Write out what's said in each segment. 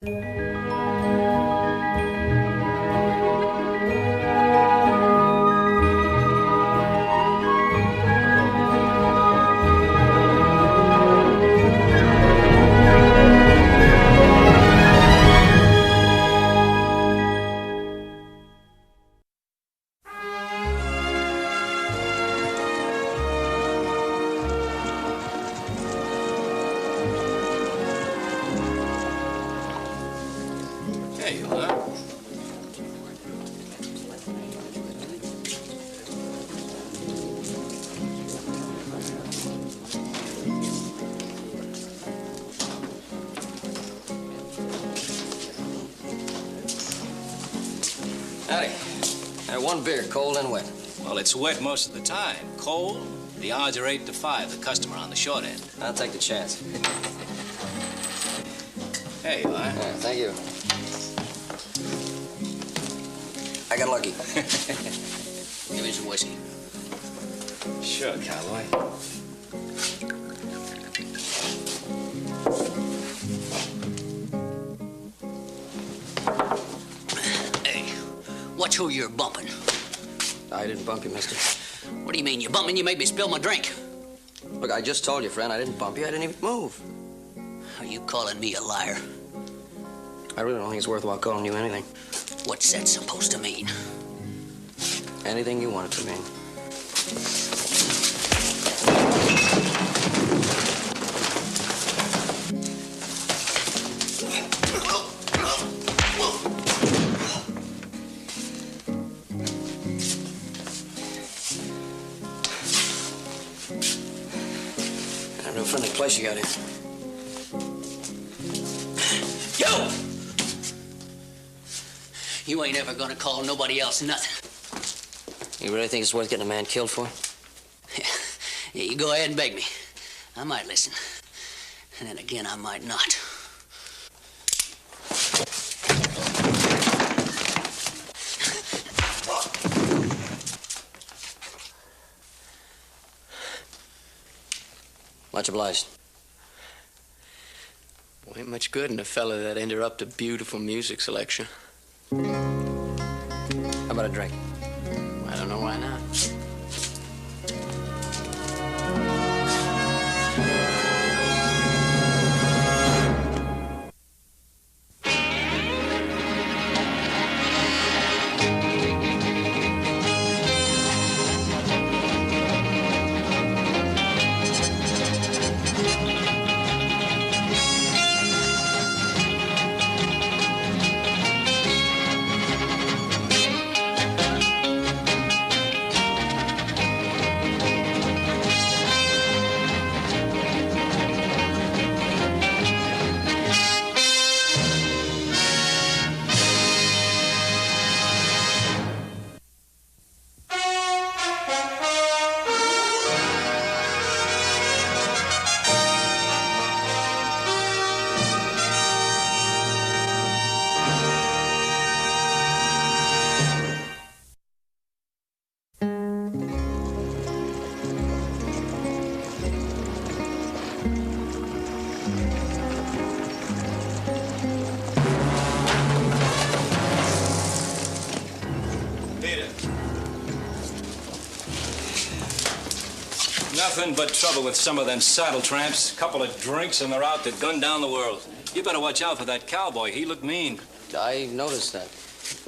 Howdy. One beer, cold and wet. Well, it's wet most of the time. Cold, the odds are 8 to 5, the customer on the short end. I'll take the chance. Hey, you are. Yeah, thank you. I got lucky. Give me some whiskey. Sure, cowboy. Watch who you're bumping. I didn't bump you, mister. What do you mean, you bumping? You made me spill my drink. Look, I just told you, friend, I didn't bump you. I didn't even move. Are you calling me a liar? I really don't think it's worthwhile calling you anything. What's that supposed to mean? Anything you want it to mean. No friendly place you got here. Yo! You ain't ever gonna call nobody else nothing. You really think it's worth getting a man killed for? Yeah, you go ahead and beg me. I might listen. And then again, I might not. Much obliged. Well, ain't much good in a fella that interrupt a beautiful music selection. How about a drink? I don't know why not. Nothing but trouble with some of them saddle tramps. Couple of drinks and they're out to gun down the world. You better watch out for that cowboy. He looked mean. I noticed that.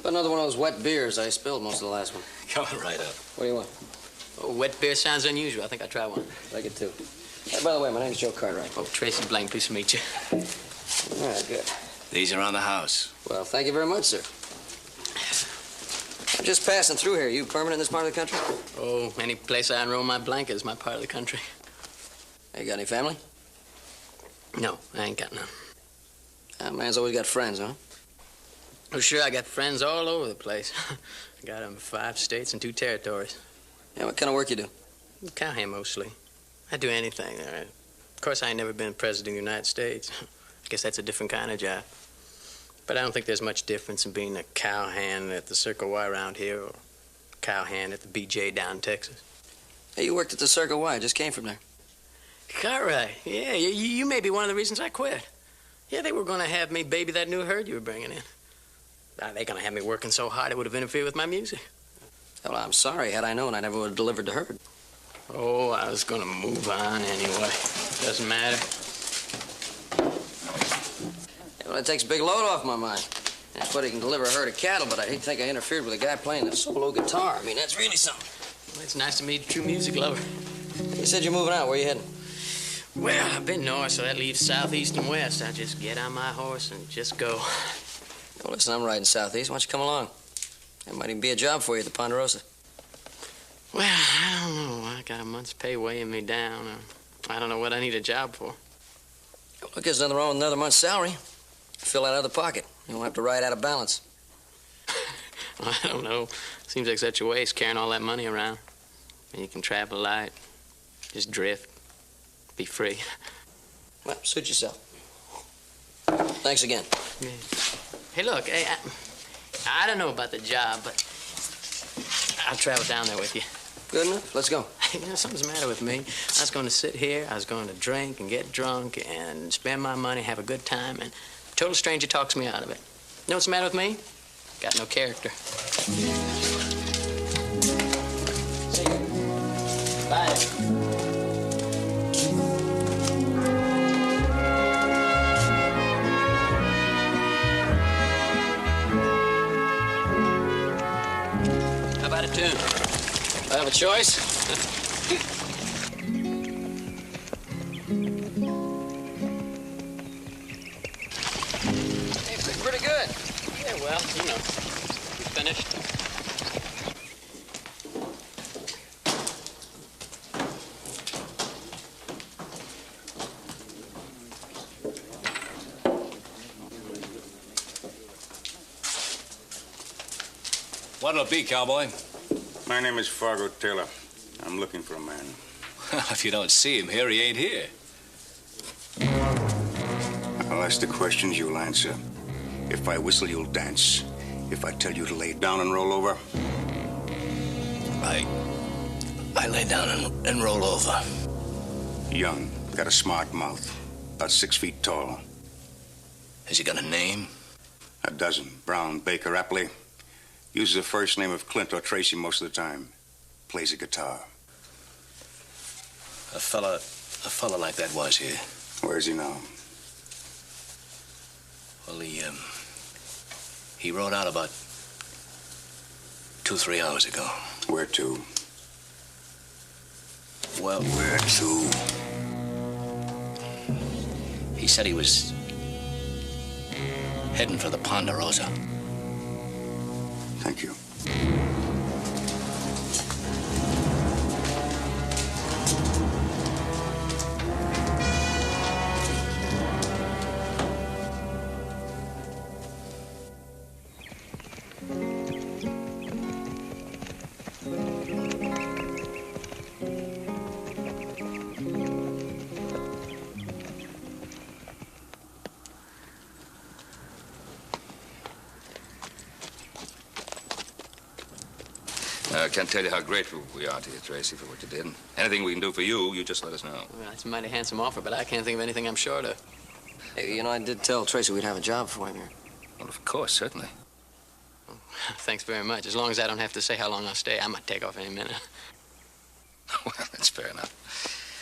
Another one of those wet beers. I spilled most of the last one. Coming right up. What do you want? Oh, wet beer sounds unusual. I think I'll try one. Like it too. Hey, by the way, my name's Joe Cartwright. Oh, Tracy Blank, pleased to meet you. All right, good. These are on the house. Well, thank you very much, sir. I'm just passing through here. You permanent in this part of the country? Oh, any place I unroll my blanket is my part of the country. Hey, you got any family? No, I ain't got none. Man's always got friends, huh? Oh, sure, I got friends all over the place. I got them in 5 states and 2 territories. Yeah, what kind of work you do? Cowhand, mostly. I do anything. Of course, I ain't never been president of the United States. I guess that's a different kind of job. But I don't think there's much difference in being a cowhand at the Circle Y around here or a cowhand at the BJ down in Texas. Hey, you worked at the Circle Y. I just came from there. Cartwright, yeah, you may be one of the reasons I quit. Yeah, they were going to have me baby that new herd you were bringing in. They're going to have me working so hard it would have interfered with my music. Well, I'm sorry. Had I known, I never would have delivered the herd. Oh, I was going to move on anyway. Doesn't matter. Yeah, well, it takes a big load off my mind. That's what he can deliver a herd of cattle, but I hate to think I interfered with a guy playing the solo guitar. I mean, that's really something. Well, it's nice to meet a true music lover. You said you're moving out. Where you heading? Well, I've been north, so that leaves south, east, and west. I just get on my horse and just go. Well, listen, I'm riding southeast. Why don't you come along? There might even be a job for you at the Ponderosa. Well, I don't know. I got a month's pay weighing me down. I don't know what I need a job for. Well, look, there's nothing wrong with another month's salary. Fill that out of the pocket. You won't have to ride out of balance. I don't know. Seems like such a waste carrying all that money around. And you can travel light, just drift, be free. Well, suit yourself. Thanks again. Yeah. Hey, look, hey, I don't know about the job, but I'll travel down there with you. Good enough. Let's go. You know, something's the matter with me. I was going to sit here, I was going to drink and get drunk and spend my money, have a good time, and a total stranger talks me out of it. You know what's the matter with me? Got no character. See you. Bye. How about a tune? I have a choice. Hey, pretty good. Yeah, well, you know, we finished. What'll it be, cowboy? My name is Fargo Taylor. I'm looking for a man. If you don't see him here, he ain't here. I'll ask the questions, you'll answer. If I whistle, you'll dance. If I tell you to lay down and roll over, I lay down and roll over. young, got a smart mouth, about 6 feet tall. Has he got a name? A dozen. Brown, Baker, Apley. Uses the first name of Clint or Tracy most of the time. Plays a guitar. A fella like that was here. Where is he now? Well, he rode out about 2-3 hours ago. Where to? Well, Where to? he said he was heading for the Ponderosa. Thank you. I can't tell you how grateful we are to you, Tracy, for what you did. Anything we can do for you, you just let us know. Well, that's a mighty handsome offer, but I can't think of anything I'm short of. Hey, you know, I did tell Tracy we'd have a job for him here. Well, of course, certainly. Thanks very much. As long as I don't have to say how long I'll stay, I might take off any minute. Well, that's fair enough.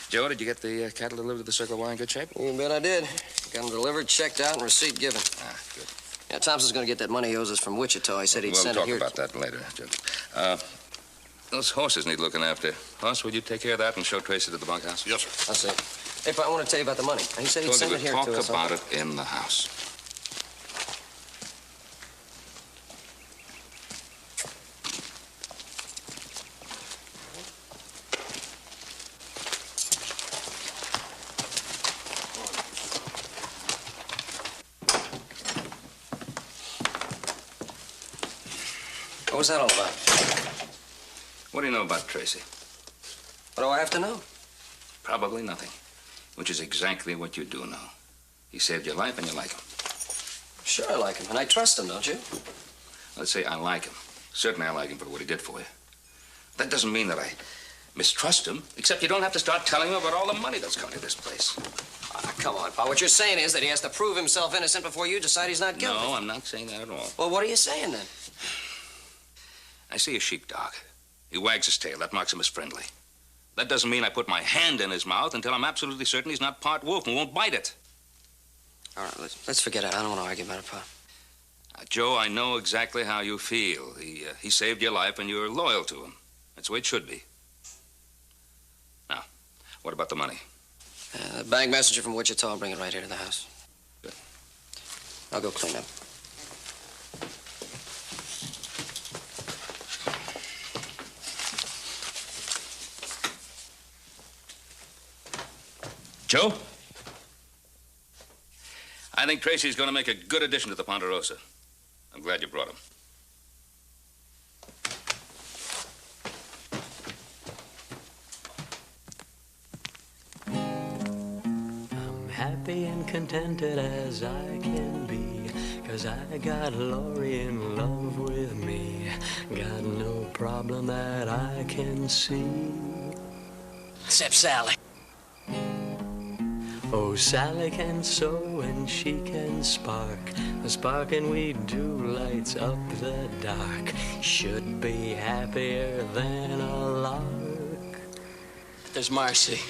Joe, did you get the cattle delivered to the Circle Y in good shape? You bet I did. Got them delivered, checked out, and receipt given. Ah, good. Yeah, Thompson's going to get that money he owes us from Wichita. He said he'd We'll send talk it here. about that later, Joe. Those horses need looking after. Hoss, would you take care of that and show Tracy to the bunkhouse? Yes, sir. I'll see. Hey, I want to tell you about the money. He said he'd Told you send it we'd here talk to us. about it in the house. What was that all about? What do you know about Tracy? What do I have to know? Probably nothing, which is exactly what you do know. He saved your life and you like him. Sure, I like him, and I trust him, don't you? Let's say I like him. Certainly I like him for what he did for you. That doesn't mean that I mistrust him, except you don't have to start telling him about all the money that's gone to this place. Come on, Pa. What you're saying is that he has to prove himself innocent before you decide he's not guilty. No, I'm not saying that at all. Well, what are you saying then? I see a sheepdog. He wags his tail. That marks him as friendly. That doesn't mean I put my hand in his mouth until I'm absolutely certain he's not part wolf and won't bite it. All right, let's forget it. I don't want to argue about it, Pa. Joe, I know exactly how you feel. He saved your life and you're loyal to him. That's the way it should be. Now, what about the money? The bank messenger from Wichita will bring it right here to the house. Good. I'll go clean up. Joe? I think Tracy's going to make a good addition to the Ponderosa. I'm glad you brought him. I'm happy and contented as I can be, 'cause I got Lori in love with me. Got no problem that I can see. Except Sally. Oh, Sally can sew and she can spark. The sparking we do lights up the dark. Should be happier than a lark. There's Marcy.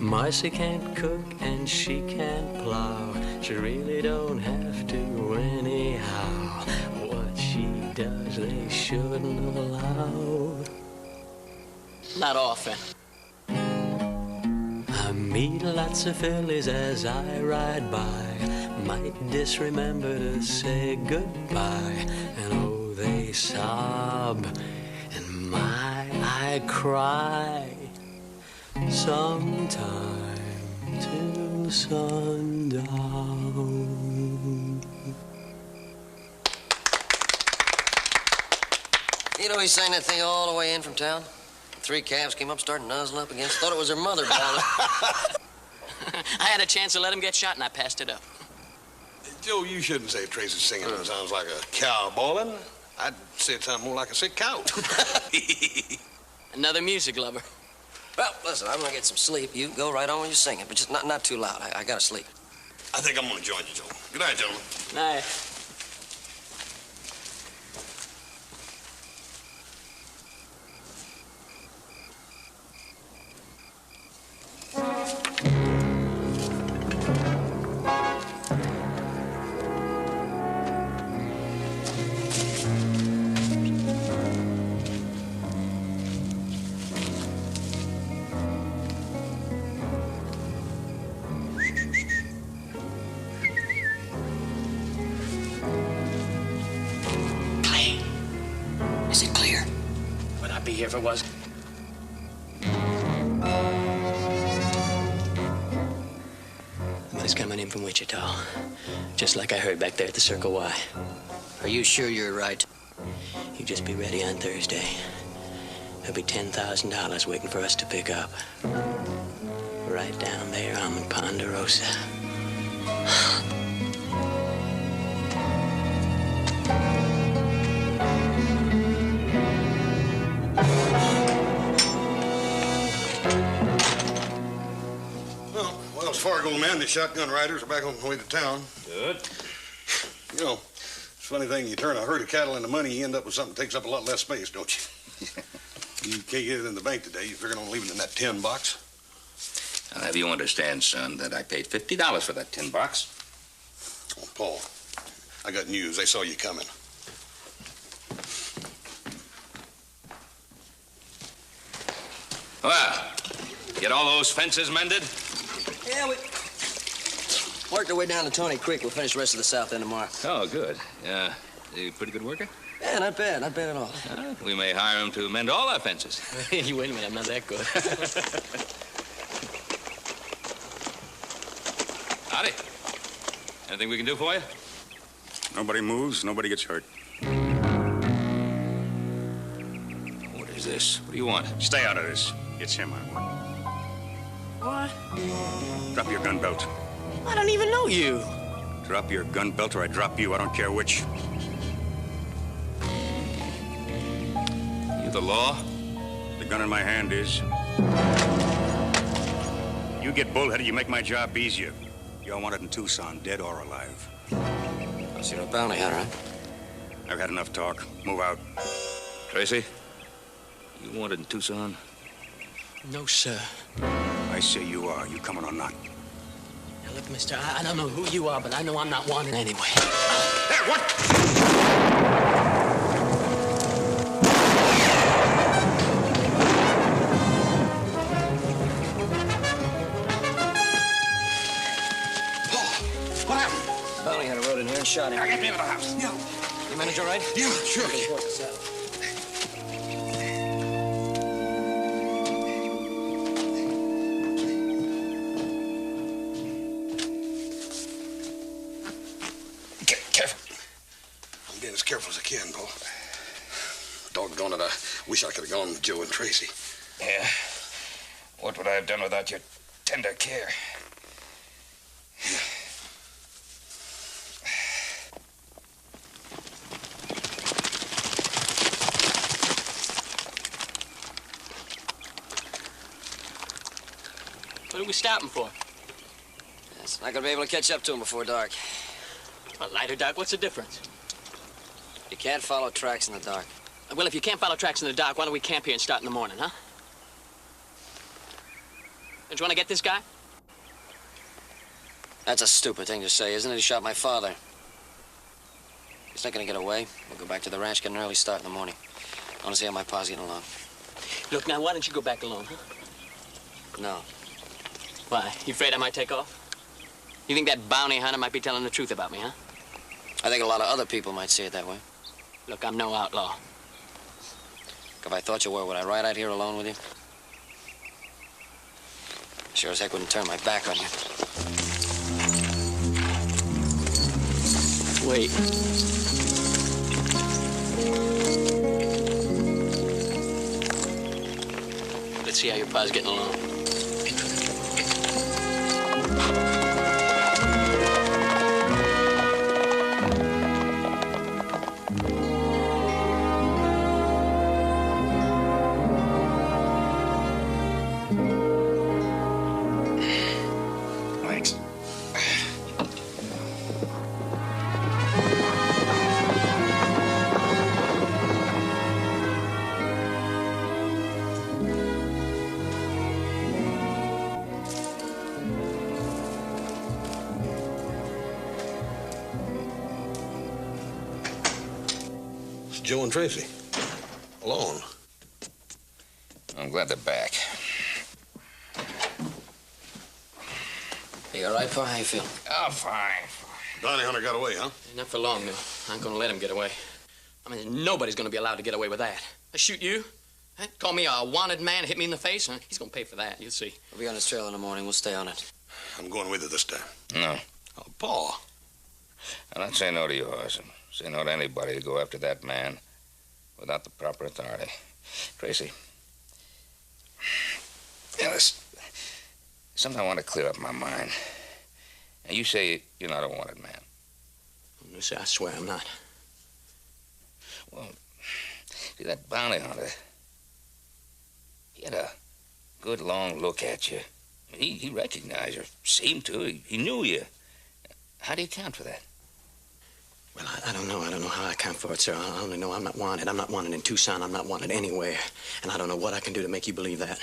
Marcy can't cook and she can't plow. She really don't have to anyhow. What she does they shouldn't allow. Not often. I meet lots of fillies as I ride by. Might disremember to say goodbye. And oh, they sob, and I cry. Sometime till sundown. You know, he sang that thing all the way in from town. 3 calves came up, started nuzzling up against. Thought it was their mother bawling. I had a chance to let him get shot, and I passed it up. Joe, you shouldn't say Tracy's singing sounds like a cow bawling. I'd say it sounds more like a sick cow. Another music lover. Well, listen, I'm gonna get some sleep. You go right on when you're singing, but just not too loud. I gotta sleep. I think I'm gonna join you, Joe. Good night, gentlemen. Night. Is it clear? Would I be here if it was? Somebody's coming in from Wichita. Just like I heard back there at the Circle Y. Are you sure you're right? You just be ready on Thursday. There'll be $10,000 waiting for us to pick up. Right down there on Ponderosa. Wells Fargo men, the shotgun riders, are back on the way to town. Good. You know, it's a funny thing. You turn a herd of cattle into money, you end up with something that takes up a lot less space, don't you? You can't get it in the bank today. You figure on leaving it in that tin box. I'll have you understand, son, that I paid $50 for that tin box. Oh, Paul, I got news. They saw you coming. Well, get all those fences mended? Yeah, we worked our way down to Tony Creek. We'll finish the rest of the south end tomorrow. Oh, good. You pretty good worker? Yeah, not bad at all. We may hire him to mend all our fences. You wait a minute, I'm not that good. Howdy. Anything we can do for you? Nobody moves, nobody gets hurt. What is this? What do you want? Stay out of this. It's him I want. What? Drop your gun belt. I don't even know you. Drop your gun belt or I drop you. I don't care which. You the law? The gun in my hand is. You get bullheaded, you make my job easier. You're wanted in Tucson, dead or alive. So you're a bounty hunter, huh? I've had enough talk. Move out. Tracy, you wanted in Tucson? No, sir. I say you are. You coming or not? Now, look, mister, I don't know who you are, but I know I'm not wanted anyway. There, what? What happened? Bounty hunter rode in here and shot him. Now get me into the house. Yeah. You manage all right? Yeah, sure. Okay, work this out. Careful. I'm being as careful as I can, Paul. Doggone it, I wish I could have gone with Joe and Tracy. Yeah. What would I have done without your tender care? What are we stopping for? Yes, not gonna be able to catch up to him before dark. Well, light or dark, what's the difference? You can't follow tracks in the dark. Well, if you can't follow tracks in the dark, why don't we camp here and start in the morning, huh? Don't you want to get this guy? That's a stupid thing to say, isn't it? He shot my father. He's not gonna get away. We'll go back to the ranch, get an early start in the morning. I want to see how my pa's getting along. Look, now, why don't you go back alone, huh? No. Why? You afraid I might take off? You think that bounty hunter might be telling the truth about me, huh? I think a lot of other people might see it that way. Look, I'm no outlaw. If I thought you were, would I ride out here alone with you? Sure as heck wouldn't turn my back on you. Wait. Let's see how your pa's getting along. Thanks. It's Joe and Tracy. Alone. I'm glad they're back. You all right, Pa? How you feel? Oh, fine. Bounty hunter got away, huh? Not for long, though. I ain't gonna let him get away. I mean, nobody's gonna be allowed to get away with that. I shoot you? Huh? Call me a wanted man, hit me in the face? Huh? He's gonna pay for that, you'll see. We'll be on his trail in the morning. We'll stay on it. I'm going with you this time. No. Oh, Paul. I'll not say no to yours and say no to anybody to go after that man without the proper authority. Tracy, there's something I want to clear up in my mind. Now, you say you're not a wanted man. Lucy, I swear I'm not. Well, see, that bounty hunter, he had a good long look at you. He recognized you, seemed to. He knew you. How do you account for that? Well, I don't know. I don't know how I account for it, sir. I only know I'm not wanted. I'm not wanted in Tucson. I'm not wanted anywhere. And I don't know what I can do to make you believe that.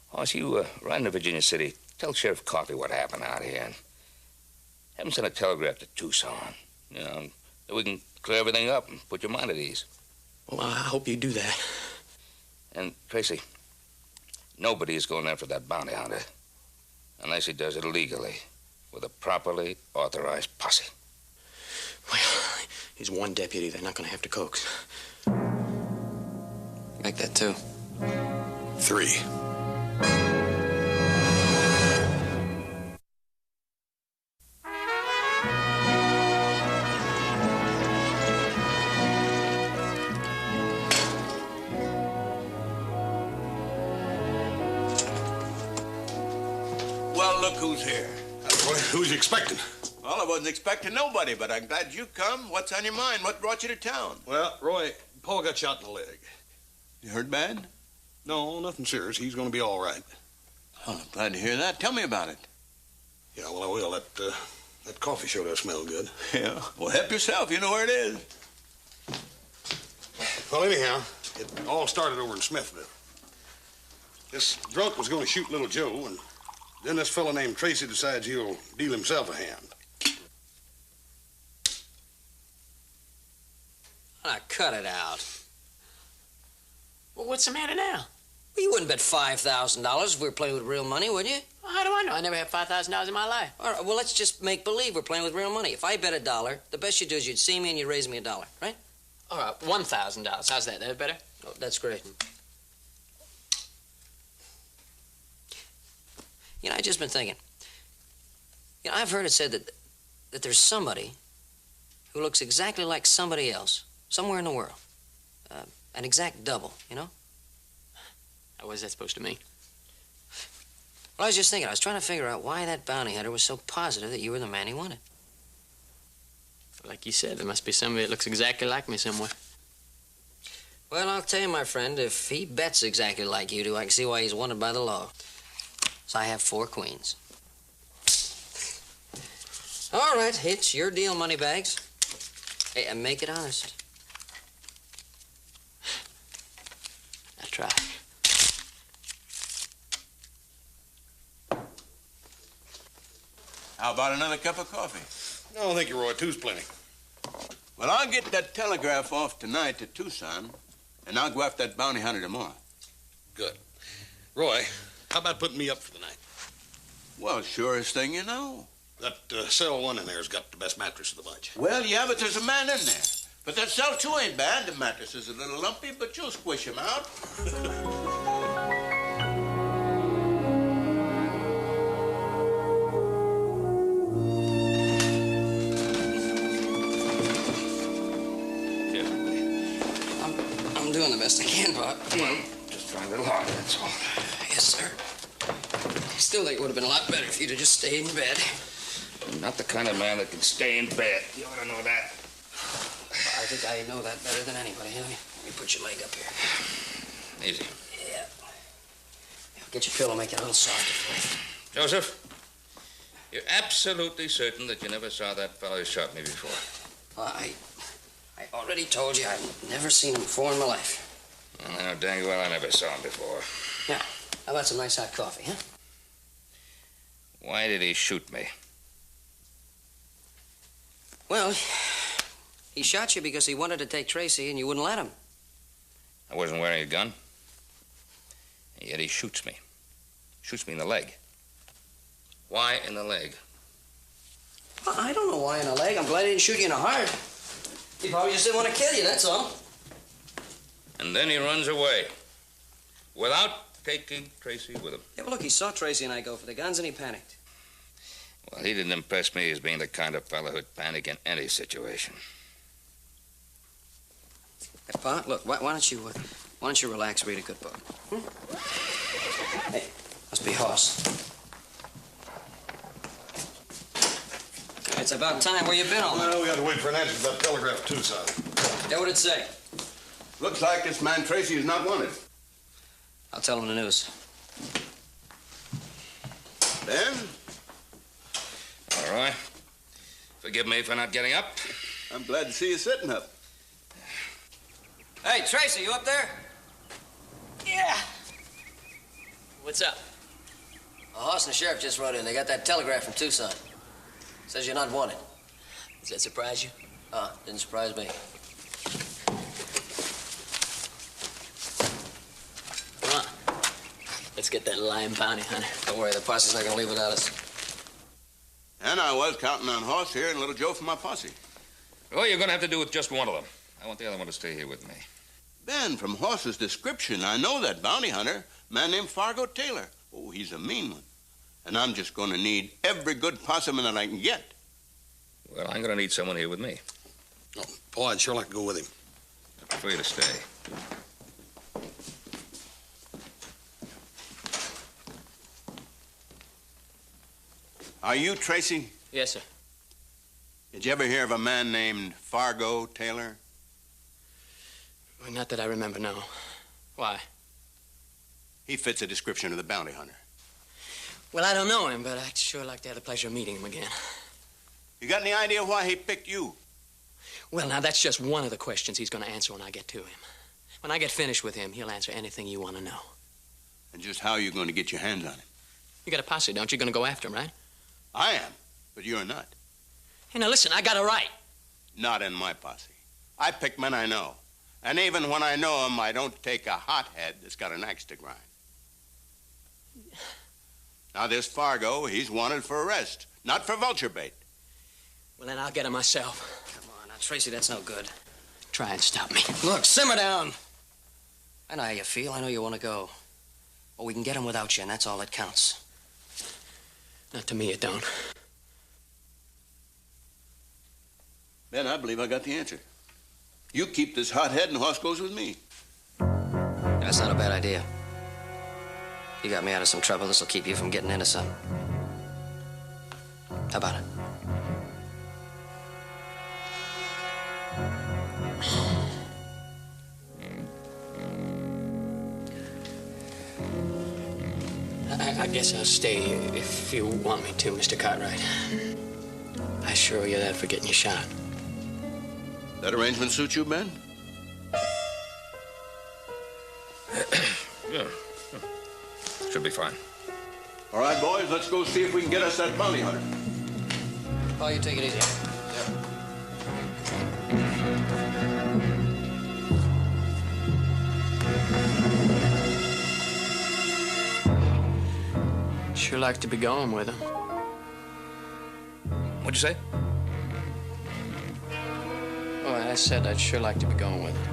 Hoss, you ride into Virginia City. Tell Sheriff Coffey what happened out here. And have him send a telegraph to Tucson. You know, so we can clear everything up and put your mind at ease. Well, I hope you do that. And, Tracy, nobody is going after that bounty hunter unless he does it legally with a properly authorized posse. Well, he's one deputy. They're not going to have to coax. Make that 2. 3. Well, look who's here. Who's you expecting? Well, I wasn't expecting nobody, but I'm glad you come. What's on your mind? What brought you to town? Well, Roy, Paul got shot in the leg. You hurt bad? No, nothing serious. He's going to be all right. Oh, I'm glad to hear that. Tell me about it. Yeah, well, I will. That coffee sure does smell good. Yeah. Well, help yourself. You know where it is. Well, anyhow, it all started over in Smithville. This drunk was going to shoot little Joe, and then this fella named Tracy decides he'll deal himself a hand. Ah, cut it out. Well, what's the matter now? Well, you wouldn't bet $5,000 if we were playing with real money, would you? Well, how do I know? I never had $5,000 in my life. All right, well, let's just make believe we're playing with real money. If I bet $1, the best you'd do is you'd see me and you'd raise me $1, right? All right, $1,000. How's that? That better? Oh, that's great. You know, I've just been thinking. You know, I've heard it said that there's somebody who looks exactly like somebody else somewhere in the world. An exact double, you know? What is that supposed to mean? Well, I was just thinking, I was trying to figure out why that bounty hunter was so positive that you were the man he wanted. Like you said, there must be somebody that looks exactly like me somewhere. Well, I'll tell you, my friend, if he bets exactly like you do, I can see why he's wanted by the law. So I have 4 queens. All right, it's your deal, Moneybags. Hey, and make it honest. I'll try. How about another cup of coffee? No, thank you, Roy. 2's plenty. Well, I'll get that telegraph off tonight to Tucson, and I'll go after that bounty hunter tomorrow. Good. Roy, how about putting me up for the night? Well, surest thing you know. That cell 1 in there's got the best mattress of the bunch. Well, yeah, but there's a man in there. But that cell 2 ain't bad. The mattress is a little lumpy, but you'll squish him out. I'm doing the best I can, Bob. Well, just trying a little harder, that's all. Yes, sir. I still think it would have been a lot better if you'd have just stayed in bed. I'm not the kind of man that can stay in bed. You ought to know that. I think I know that better than anybody. Let me put your leg up here. Easy. Yeah. Get your pillow, make it a little softer for you. Joseph, you're absolutely certain that you never saw that fellow who shot me before? Well, I already told you I've never seen him before in my life. Well, I know dang well I never saw him before. Yeah. How about some nice hot coffee, huh? Why did he shoot me? Well, he shot you because he wanted to take Tracy and you wouldn't let him. I wasn't wearing a gun. And yet he shoots me. Shoots me in the leg. Why in the leg? Well, I don't know why in the leg. I'm glad he didn't shoot you in the heart. He probably just didn't want to kill you, that's all. And then he runs away. Without taking Tracy with him. Yeah, well, look, he saw Tracy and I go for the guns and he panicked. Well, he didn't impress me as being the kind of fellow who'd panic in any situation. Hey, Pa, look, why don't you relax, read a good book? Hey, must be Hoss. It's about time. Where you been all night? Well, we had to wait for an answer to that telegraph to Tucson. Yeah, what'd it say? Looks like this man Tracy is not wanted. I'll tell him the news. Ben? All right. Forgive me for not getting up. I'm glad to see you sitting up. Hey, Tracy, you up there? Yeah. What's up? Hoss and the sheriff just rode in. They got that telegraph from Tucson. Says you're not wanted. Does that surprise you? Didn't surprise me. Come on. Let's get that lying bounty hunter. Don't worry, the posse's not gonna leave without us. And I was counting on Hoss here and little Joe from my posse. Well, you're going to have to do with just one of them. I want the other one to stay here with me. Ben, from Hoss's description, I know that bounty hunter, a man named Fargo Taylor. Oh, he's a mean one. And I'm just going to need every good possum that I can get. Well, I'm going to need someone here with me. Oh, Paul, I'd sure like to go with him. I prefer you to stay. Are you Tracy? Yes, sir. Did you ever hear of a man named Fargo Taylor? Well, not that I remember, no. Why? He fits the description of the bounty hunter. Well, I don't know him, but I'd sure like to have the pleasure of meeting him again. You got any idea why he picked you? Well, now, that's just one of the questions he's going to answer when I get to him. When I get finished with him, he'll answer anything you want to know. And just how are you going to get your hands on him? You got a posse, don't you? Going to go after him, right? I am, but you're not. Hey, now, listen, I got a right. Not in my posse. I pick men I know. And even when I know them, I don't take a hothead that's got an axe to grind. Now, this Fargo, he's wanted for arrest, not for vulture bait. Well, then I'll get him myself. Come on, now, Tracy, that's no good. Try and stop me. Look, simmer down. I know how you feel. I know you want to go. But we can get him without you, and that's all that counts. Not to me, it don't. Ben, I believe I got the answer. You keep this hothead and horse goes with me. That's not a bad idea. You got me out of some trouble. This'll keep you from getting into something. How about it? I guess I'll stay if you want me to, Mr. Cartwright. I sure owe you that for getting you shot. That arrangement suit you, Ben? Yeah. Should be fine. All right, boys, let's go see if we can get us that bounty hunter. Oh, you take it easy. Sure like to be going with him. What'd you say? Oh, I said I'd sure like to be going with him.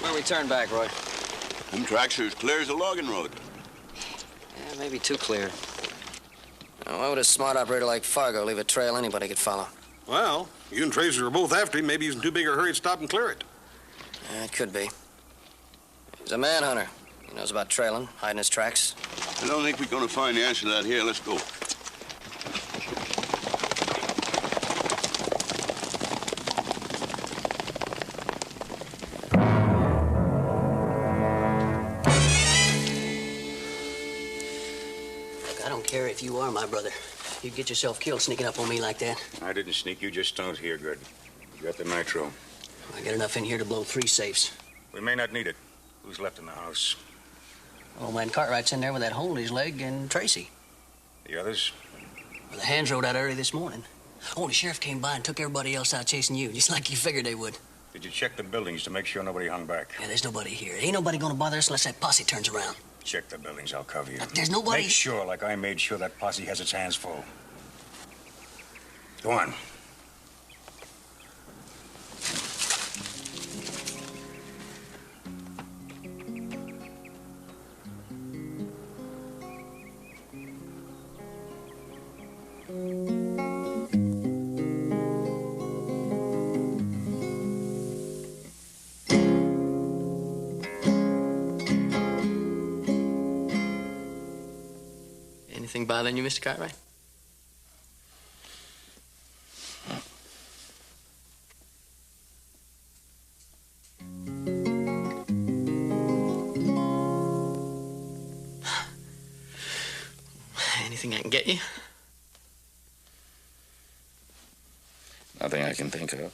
Where we turn back, Roy? Them tracks are as clear as a logging road. Yeah, maybe too clear. Now, why would a smart operator like Fargo leave a trail anybody could follow? Well, you and Tracy are both after him. Maybe he's in too big a hurry to stop and clear it. Yeah, it could be. He's a manhunter. He knows about trailing, hiding his tracks. I don't think we're going to find the answer to that here. Let's go. Look, I don't care if you are my brother. You'd get yourself killed sneaking up on me like that. I didn't sneak. You just don't hear good. You got the nitro. I got enough in here to blow 3 safes. We may not need it. Who's left in the house? Old man Cartwright's in there with that hole in his leg and Tracy. The others? Well, the hands rode out early this morning. Oh, the sheriff came by and took everybody else out chasing you, just like you figured they would. Did you check the buildings to make sure nobody hung back? Yeah, there's nobody here. Ain't nobody gonna bother us unless that posse turns around. Check the buildings. I'll cover you. There's nobody... Make sure, like I made sure, that posse has its hands full. Go on. Anything bothering you, Mr. Cartwright? Anything I can get you? Nothing I can think of.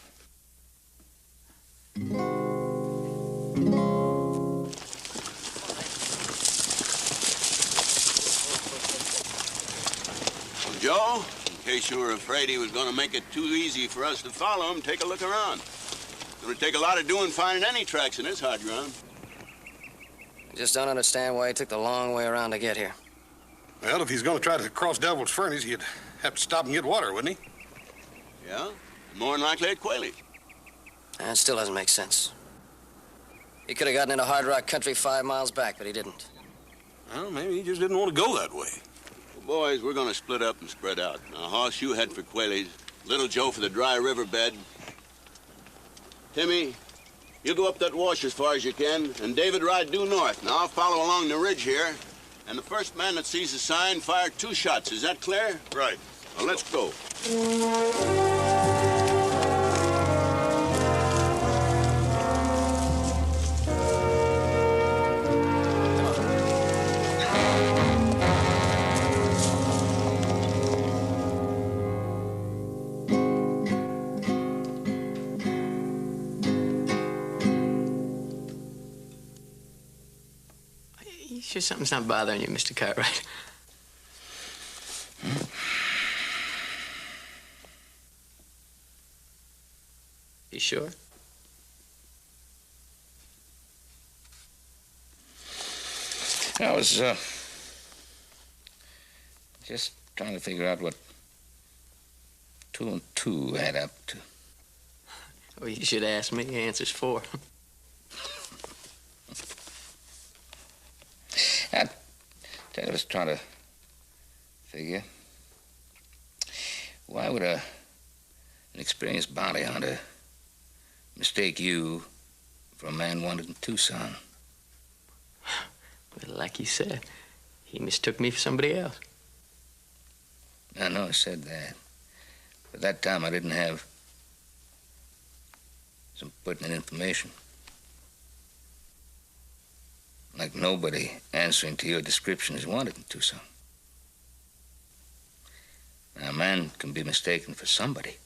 Joe, in case you were afraid he was going to make it too easy for us to follow him, take a look around. It's going to take a lot of doing finding any tracks in this hard ground. I just don't understand why he took the long way around to get here. Well, if he's going to try to cross Devil's Furnace, he'd have to stop and get water, wouldn't he? Yeah? More than likely at Quayle. That still doesn't make sense. He could have gotten into hard rock country 5 miles back, but he didn't. Well, maybe he just didn't want to go that way. Well, boys, we're going to split up and spread out. Now, Hoss, you head for Quayle's. Little Joe for the dry riverbed. Timmy, you go up that wash as far as you can, and David ride due north. Now, I'll follow along the ridge here, and the first man that sees the sign, fire 2 shots. Is that clear? Right. Well, let's go. You sure something's not bothering you, Mr. Cartwright? You sure? I was, just trying to figure out what 2 and 2 add up to. Well, you should ask me. The answer's 4. I was trying to figure, why would an experienced bounty hunter mistake you for a man wanted in Tucson? Well, like you said, he mistook me for somebody else. I know I said that, but that time I didn't have some pertinent information. Like nobody answering to your description is wanted in Tucson. Now, a man can be mistaken for somebody.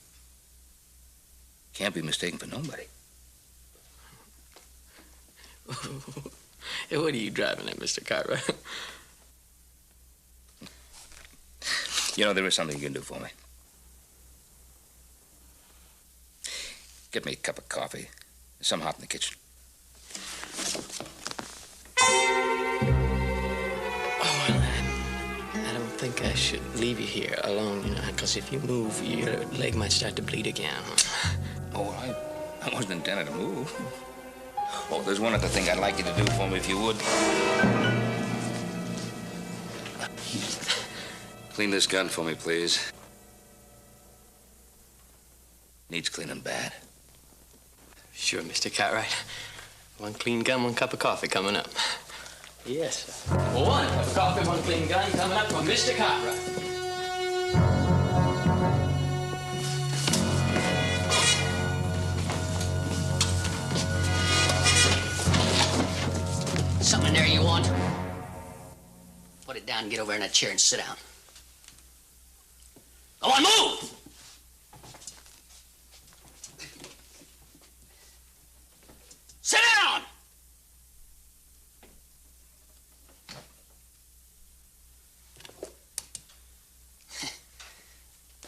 Can't be mistaken for nobody. Hey, what are you driving at, Mr. Cartwright? You know, there is something you can do for me. Get me a cup of coffee. There's some hot in the kitchen. I don't think I should leave you here alone, you know, because if you move, your leg might start to bleed again. Oh, I wasn't intending to move. Oh, there's one other thing I'd like you to do for me, if you would. Clean this gun for me, please. Needs cleaning bad. Sure, Mr. Cartwright. 1 clean gun, 1 cup of coffee coming up. Yes, sir. 1 cup of coffee, 1 clean gun coming up from Mr. Cartwright. Something in there you want? Put it down and get over in that chair and sit down. Go on, move! Sit down!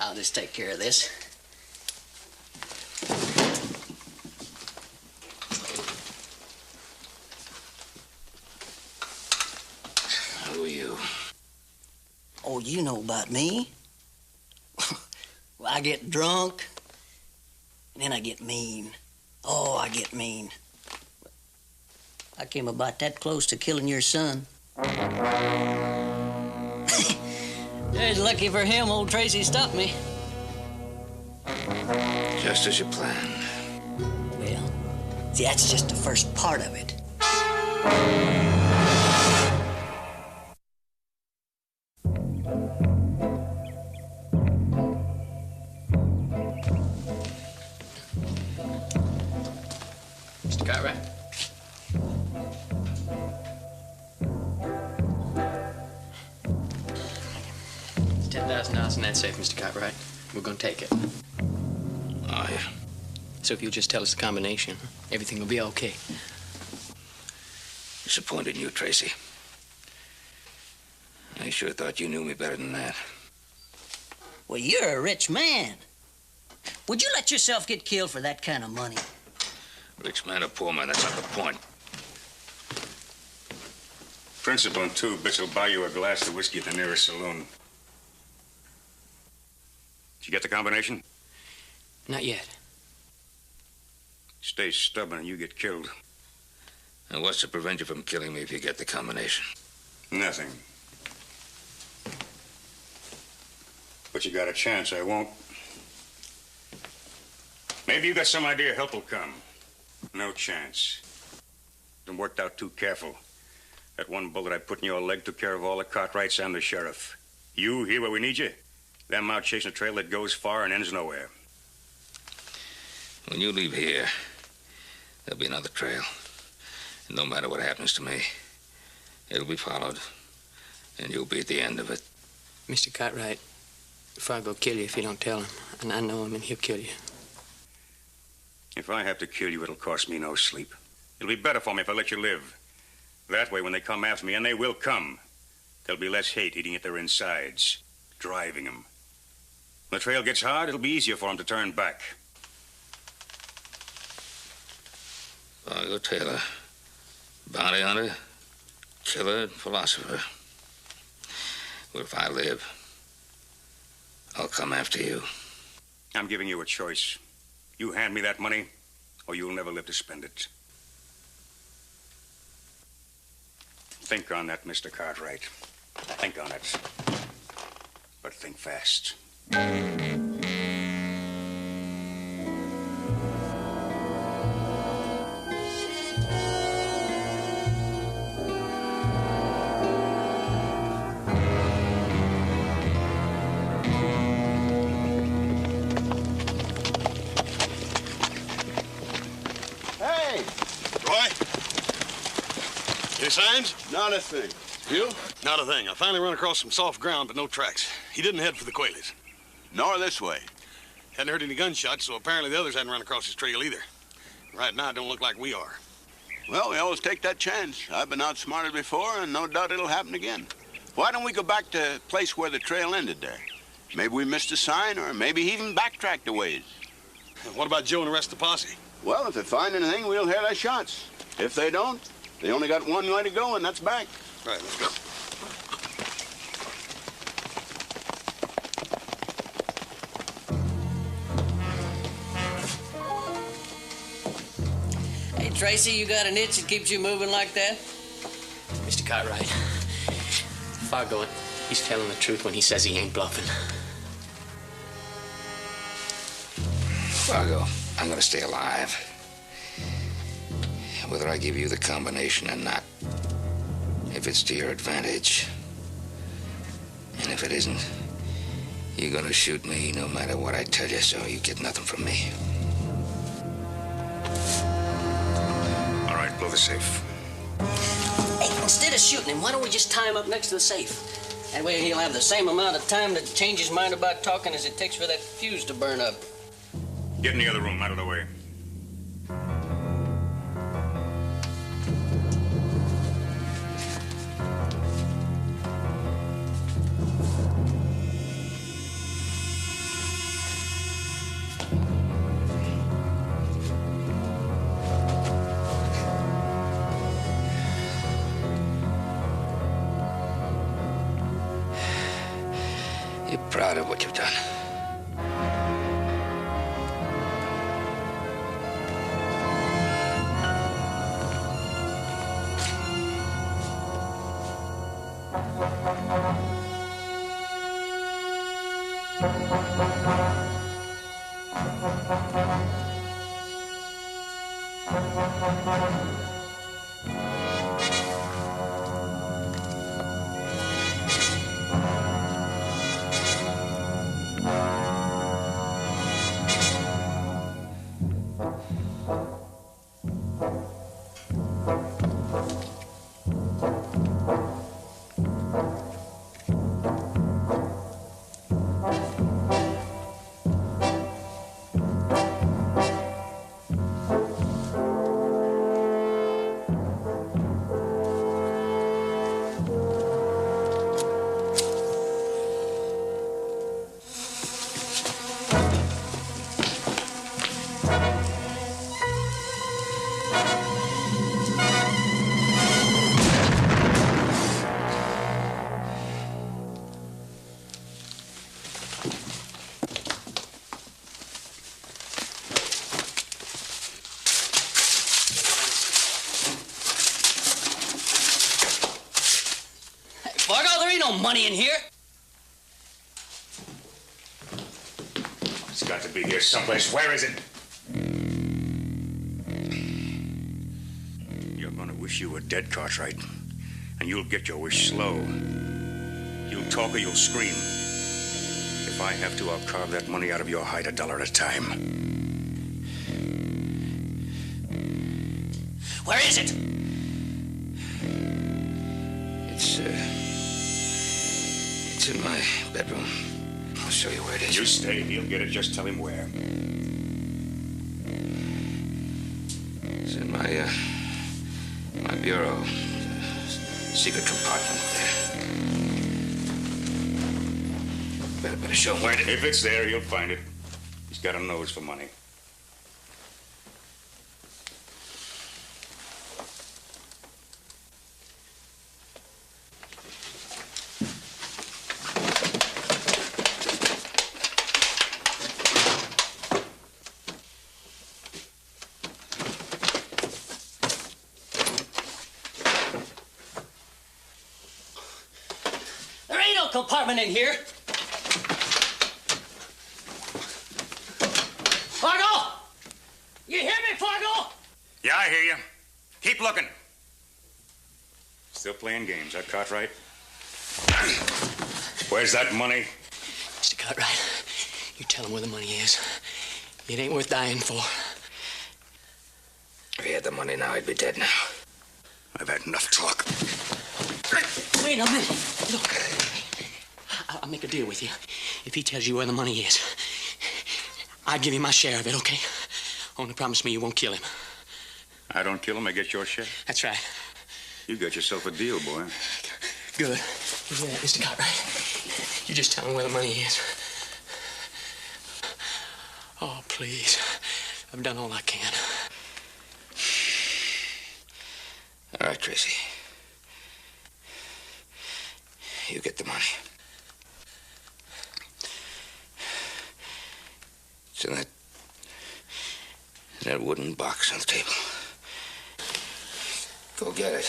I'll just take care of this. Who are you? Oh, you know about me. Well, I get drunk, and then I get mean. Oh, I get mean. I came about that close to killing your son. It's lucky for him, old Tracy stopped me. Just as you planned. Well, see, that's just the first part of it. Mr. Cartwright? It's $10,000 in that safe, Mr. Cartwright. We're gonna take it. Oh, yeah. So if you'll just tell us the combination, everything will be okay. Disappointed in you, Tracy. I sure thought you knew me better than that. Well, you're a rich man. Would you let yourself get killed for that kind of money? Rich man or poor man, that's not the point. Principal and 2 bits will buy you a glass of whiskey at the nearest saloon. Did you get the combination? Not yet. Stay stubborn and you get killed. And what's to prevent you from killing me if you get the combination? Nothing. But you got a chance I won't. Maybe you got some idea help will come. No chance. Been worked out too careful. That one bullet I put in your leg took care of all the Cartwrights and the sheriff. You here where we need you? Them out chasing a trail that goes far and ends nowhere. When you leave here, there'll be another trail. And no matter what happens to me, it'll be followed. And you'll be at the end of it. Mr. Cartwright, Fargo will kill you if you don't tell him. And I know him, and he'll kill you. If I have to kill you, it'll cost me no sleep. It'll be better for me if I let you live. That way, when they come after me, and they will come, there'll be less hate eating at their insides, driving them. When the trail gets hard, it'll be easier for them to turn back. Fargo Taylor, bounty hunter, killer, and philosopher. Well, if I live, I'll come after you. I'm giving you a choice. You hand me that money, or you'll never live to spend it. Think on that, Mr. Cartwright. Think on it. But think fast. Hey! Roy? Any signs? Not a thing. You? Not a thing. I finally run across some soft ground, but no tracks. He didn't head for the Quaileys. Nor this way. Hadn't heard any gunshots, so apparently the others hadn't run across his trail either. Right now, it don't look like we are. Well, we always take that chance. I've been outsmarted before, and no doubt it'll happen again. Why don't we go back to the place where the trail ended there? Maybe we missed a sign, or maybe he even backtracked a ways. What about Joe and the rest of the posse? Well, if they find anything, we'll hear their shots. If they don't, they only got one way to go, and that's back. Right, let's go. Hey, Tracy, you got an itch that keeps you moving like that? Mr. Cartwright, Fargo, he's telling the truth when he says he ain't bluffing. Fargo, I'm gonna stay alive. Whether I give you the combination or not, if it's to your advantage. And if it isn't, you're gonna shoot me no matter what I tell you, so you get nothing from me. All right, blow the safe. Hey, instead of shooting him, why don't we just tie him up next to the safe? That way he'll have the same amount of time to change his mind about talking as it takes for that fuse to burn up. Get in the other room, out of the way. You're proud of what you've done. ain't no money in here. It's got to be here someplace. Where is it? You're gonna wish you were dead, Cartwright. And you'll get your wish slow. You'll talk or you'll scream. If I have to, I'll carve that money out of your hide $1 at a time. Where is it? It's in my bedroom. I'll show you where it is. You stay. He'll get it. Just tell him where. It's in my bureau. Secret compartment there. Better show him where it is. If it's there, he'll find it. He's got a nose for money. There ain't no compartment in here. Fargo! You hear me, Fargo? Yeah, I hear you. Keep looking. Still playing games, huh, Cartwright? Where's that money? Mr. Cartwright, you tell him where the money is. It ain't worth dying for. If he had the money now, he'd be dead now. I've had enough talk. Wait a minute. Look, I'll make a deal with you. If he tells you where the money is, I'll give you my share of it, okay? Only promise me you won't kill him. I don't kill him, I get your share. That's right. You got yourself a deal, boy. Good. You hear that, Mr. Cartwright? You just tell him where the money is. Oh, please. I've done all I can. All right, Tracy. You get the money. It's in that wooden box on the table. Go get it.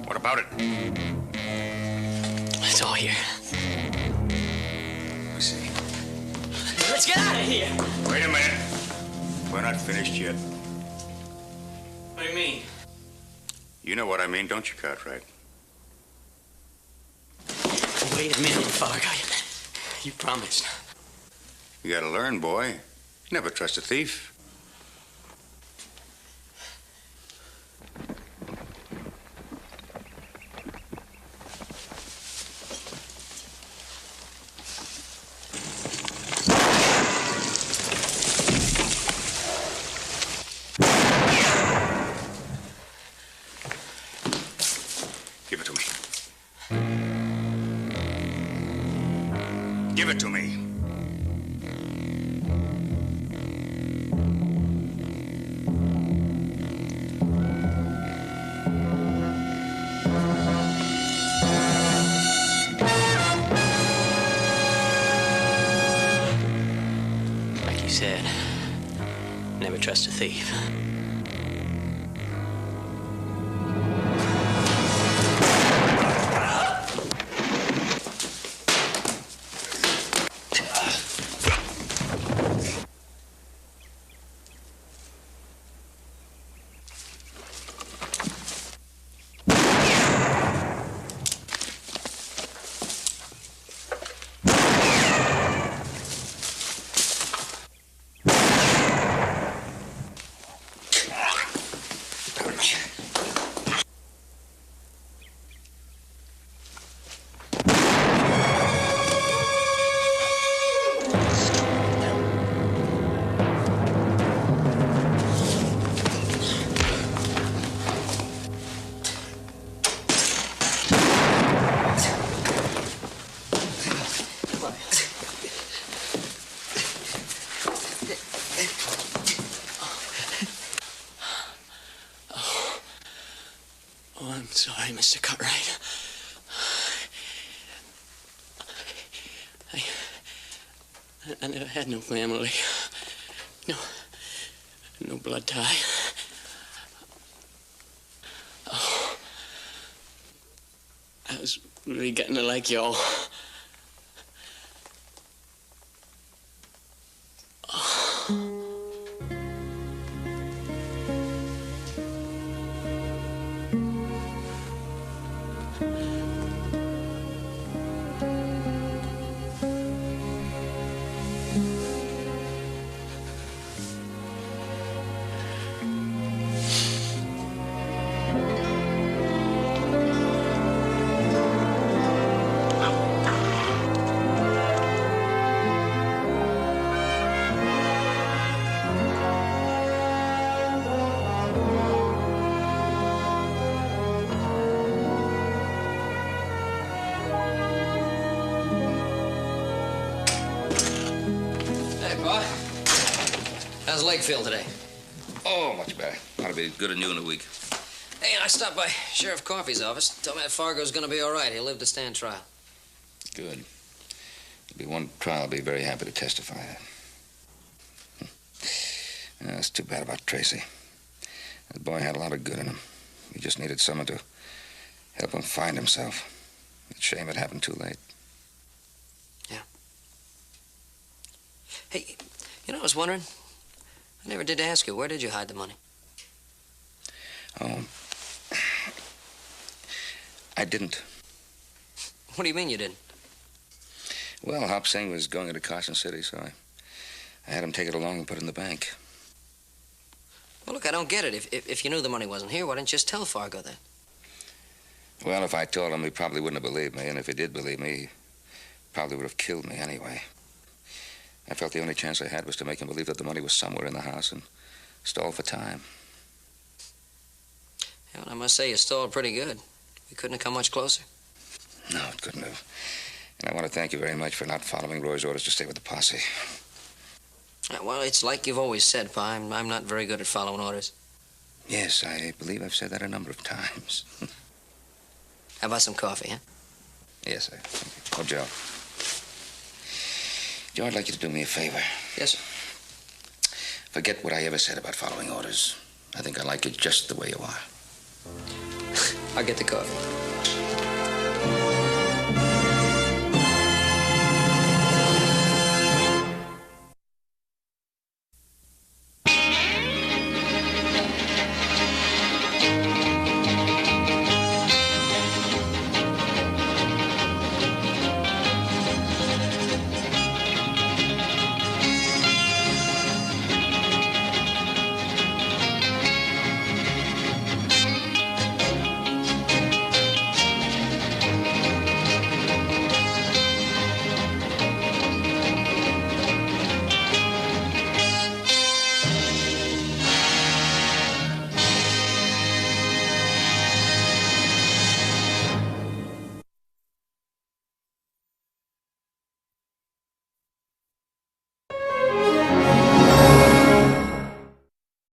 What about it? It's all here. Let me see. Let's get out of here. Wait a minute. We're not finished yet. What do you mean? You know what I mean, don't you, Cartwright? Wait a minute, Fargo. You promised. You gotta learn, boy. Never trust a thief. Give it to me. Give it to me. Like you said, never trust a thief. I never had no family. No blood tie. Oh, I was really getting to like y'all. Hey, Pa. How's the lake feel today? Oh, much better. Ought to be good and new in a week. Hey, I stopped by Sheriff Coffey's office. Told me that Fargo's gonna be all right. He'll live to stand trial. Good. There'll be one trial I'll be very happy to testify at. Yeah, it's too bad about Tracy. That boy had a lot of good in him. He just needed someone to help him find himself. It's a shame it happened too late. Yeah. Hey, I was wondering. I never did ask you, where did you hide the money? Oh, I didn't. What do you mean you didn't? Well, Hop Singh was going into Carson City, so I had him take it along and put it in the bank. Well, look, I don't get it. If you knew the money wasn't here, why didn't you just tell Fargo that? Well, if I told him, he probably wouldn't have believed me, and if he did believe me, he probably would have killed me anyway. I felt the only chance I had was to make him believe that the money was somewhere in the house and stall for time. Yeah, well, I must say you stalled pretty good. We couldn't have come much closer. No, it couldn't have. And I want to thank you very much for not following Roy's orders to stay with the posse. Well, it's like you've always said, Pa. I'm not very good at following orders. Yes, I believe I've said that a number of times. How about some coffee, huh? Yes, sir. Thank you. Oh, Joe. Joe, I'd like you to do me a favor. Yes, sir. Forget what I ever said about following orders. I think I like you just the way you are. I'll get the coffee.